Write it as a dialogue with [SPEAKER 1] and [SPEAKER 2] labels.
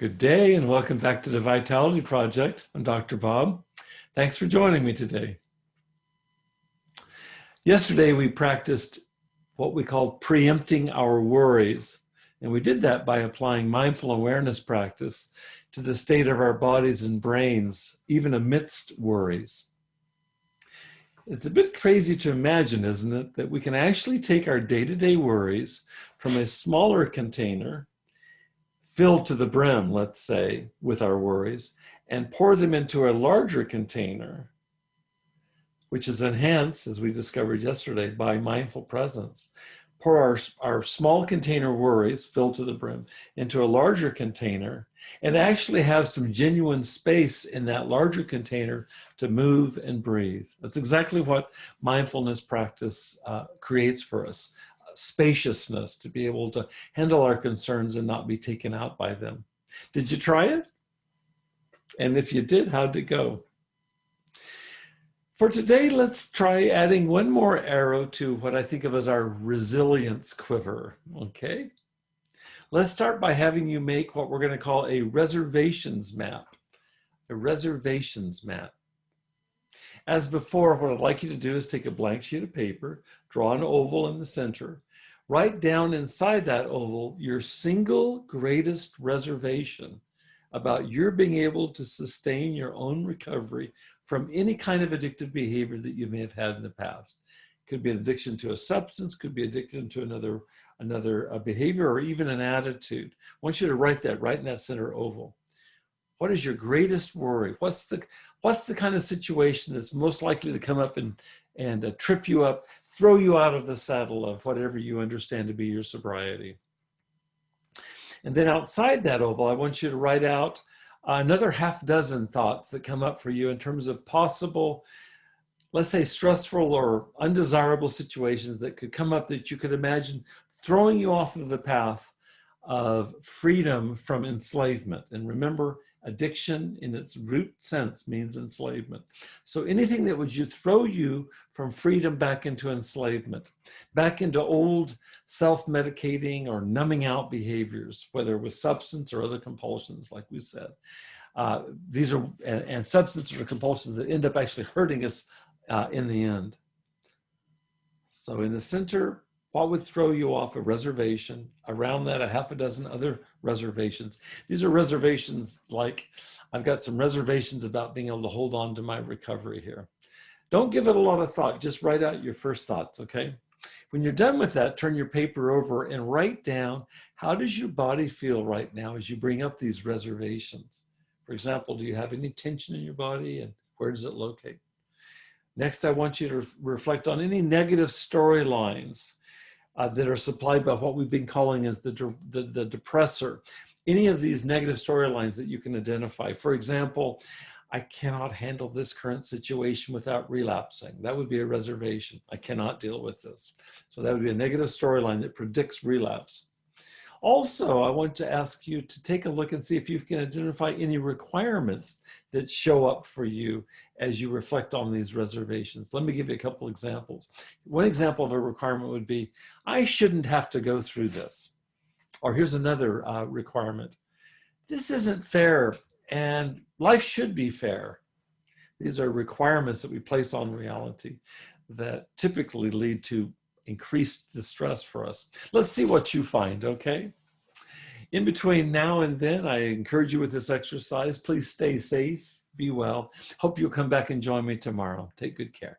[SPEAKER 1] Good day and welcome back to the Vitality Project. I'm Dr. Bob. Thanks for joining me today. Yesterday we practiced what we call preempting our worries, and we did that by applying mindful awareness practice to the state of our bodies and brains, even amidst worries. It's a bit crazy to imagine, isn't it, that we can actually take our day-to-day worries from a smaller container filled to the brim, let's say, with our worries, and pour them into a larger container, which is enhanced, as we discovered yesterday, by mindful presence. Pour our small container worries filled to the brim into a larger container and actually have some genuine space in that larger container to move and breathe. That's exactly what mindfulness practice creates for us. Spaciousness to be able to handle our concerns and not be taken out by them. Did you try it? And if you did, how'd it go? For today, let's try adding one more arrow to what I think of as our resilience quiver, okay? Let's start by having you make what we're going to call a reservations map. A reservations map. As before, what I'd like you to do is take a blank sheet of paper, draw an oval in the center, write down inside that oval your single greatest reservation about your being able to sustain your own recovery from any kind of addictive behavior that you may have had in the past. Could be an addiction to a substance, could be addiction to another behavior, or even an attitude. I want you to write that right in that center oval. What is your greatest worry? What's the kind of situation that's most likely to come up and trip you up, throw you out of the saddle of whatever you understand to be your sobriety? And then outside that oval, I want you to write out another half dozen thoughts that come up for you in terms of possible, let's say, stressful or undesirable situations that could come up that you could imagine throwing you off of the path of freedom from enslavement. And remember, addiction in its root sense means enslavement. So anything that would throw you from freedom back into enslavement, back into old self-medicating or numbing out behaviors, whether with substance or other compulsions, like we said. These are, and substance or compulsions that end up actually hurting us in the end. So in the center, what would throw you off a reservation? Around that, a half a dozen other reservations. These are reservations like, I've got some reservations about being able to hold on to my recovery here. Don't give it a lot of thought, just write out your first thoughts, okay? When you're done with that, turn your paper over and write down, how does your body feel right now as you bring up these reservations? For example, do you have any tension in your body, and where does it locate? Next, I want you to reflect on any negative storylines that are supplied by what we've been calling as the depressor. Any of these negative storylines that you can identify. For example, I cannot handle this current situation without relapsing. That would be a reservation. I cannot deal with this. So that would be a negative storyline that predicts relapse. Also, I want to ask you to take a look and see if you can identify any requirements that show up for you as you reflect on these reservations. Let me give you a couple examples. One example of a requirement would be, I shouldn't have to go through this. Or here's another requirement. This isn't fair, and life should be fair. These are requirements that we place on reality that typically lead to increased distress for us. Let's see what you find, okay? In between now and then, I encourage you with this exercise. Please stay safe, be well. Hope you'll come back and join me tomorrow. Take good care.